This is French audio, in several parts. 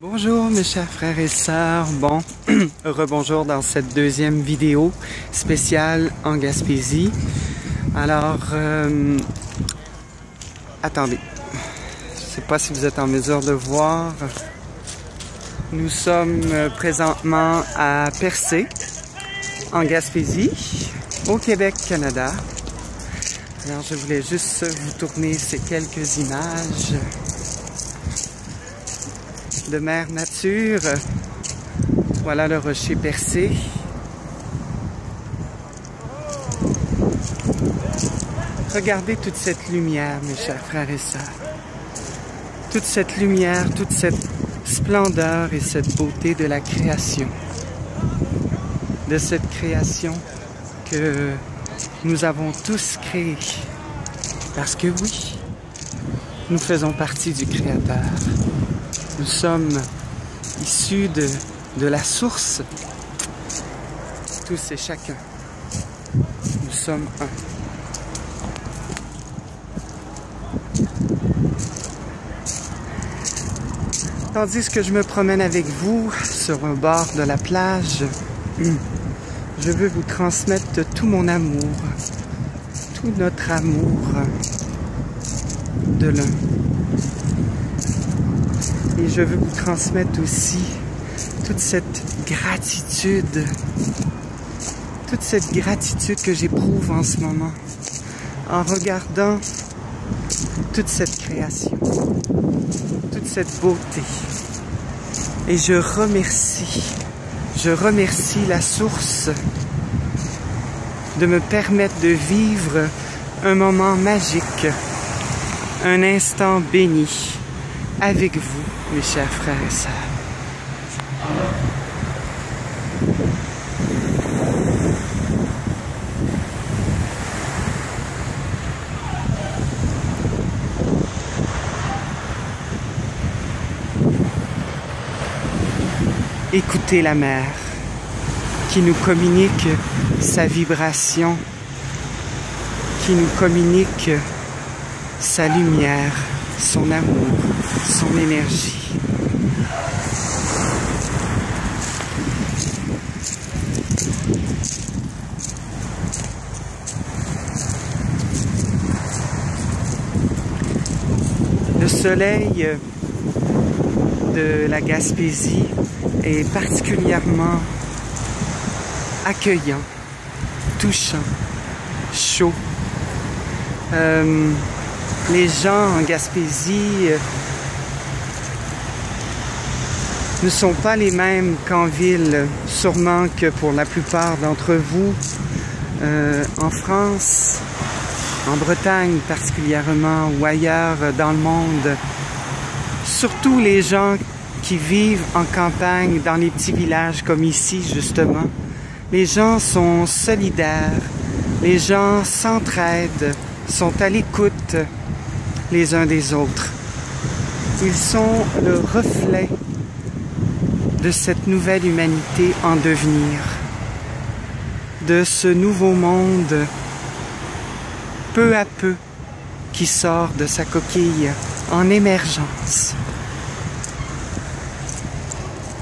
Bonjour mes chers frères et sœurs, bon, rebonjour dans cette deuxième vidéo spéciale en Gaspésie. Alors, attendez, je ne sais pas si vous êtes en mesure de voir, nous sommes présentement à Percé, en Gaspésie, au Québec, Canada. Alors je voulais juste vous tourner ces quelques images de mère nature. Voilà le rocher Percé. Regardez toute cette lumière, mes chers frères et sœurs. Toute cette lumière, toute cette splendeur et cette beauté de la création. De cette création que nous avons tous créée. Parce que oui, nous faisons partie du Créateur. Nous sommes issus de la source, tous et chacun. Nous sommes un. Tandis que je me promène avec vous sur un bord de la plage, je veux vous transmettre tout mon amour, tout notre amour de l'un. Et je veux vous transmettre aussi toute cette gratitude que j'éprouve en ce moment en regardant toute cette création, toute cette beauté. Et je remercie la source de me permettre de vivre un moment magique, un instant béni avec vous, mes chers frères et sœurs. Écoutez la mer qui nous communique sa vibration, qui nous communique sa lumière, son amour, son énergie. Le soleil de la Gaspésie est particulièrement accueillant, touchant, chaud. Les gens en Gaspésie ne sont pas les mêmes qu'en ville, sûrement que pour la plupart d'entre vous. En France, en Bretagne particulièrement, ou ailleurs dans le monde, surtout les gens qui vivent en campagne, dans les petits villages comme ici justement, les gens sont solidaires, les gens s'entraident, sont à l'écoute les uns des autres. Ils sont le reflet de cette nouvelle humanité en devenir, de ce nouveau monde peu à peu qui sort de sa coquille en émergence,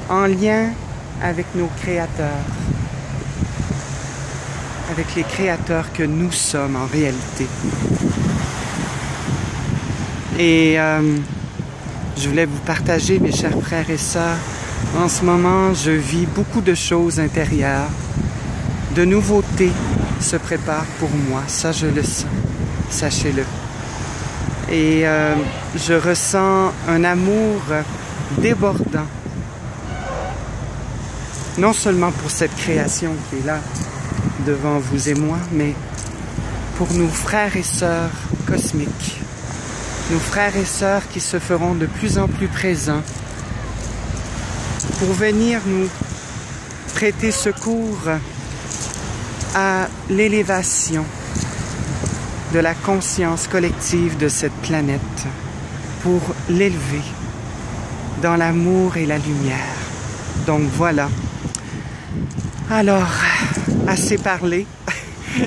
en lien avec nos créateurs, avec les créateurs que nous sommes en réalité. Et je voulais vous partager, mes chers frères et sœurs, en ce moment, je vis beaucoup de choses intérieures. De nouveautés se préparent pour moi, ça je le sens, sachez-le. Et je ressens un amour débordant, non seulement pour cette création qui est là devant vous et moi, mais pour nos frères et sœurs cosmiques, nos frères et sœurs qui se feront de plus en plus présents pour venir nous prêter secours à l'élévation de la conscience collective de cette planète, pour l'élever dans l'amour et la lumière. Donc voilà. Alors, assez parlé.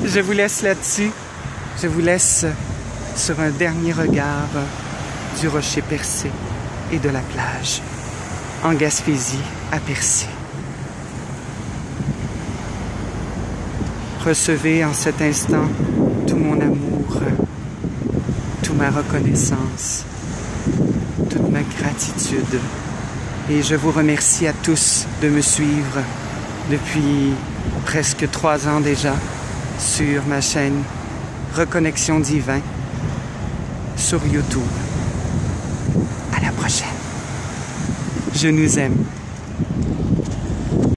Je vous laisse là-dessus. Je vous laisse sur un dernier regard du rocher Percé et de la plage. en Gaspésie, à Percé. Recevez en cet instant tout mon amour, toute ma reconnaissance, toute ma gratitude. Et je vous remercie à tous de me suivre depuis presque 3 ans déjà sur ma chaîne Reconnexion Divin sur YouTube. À la prochaine. Je nous aime.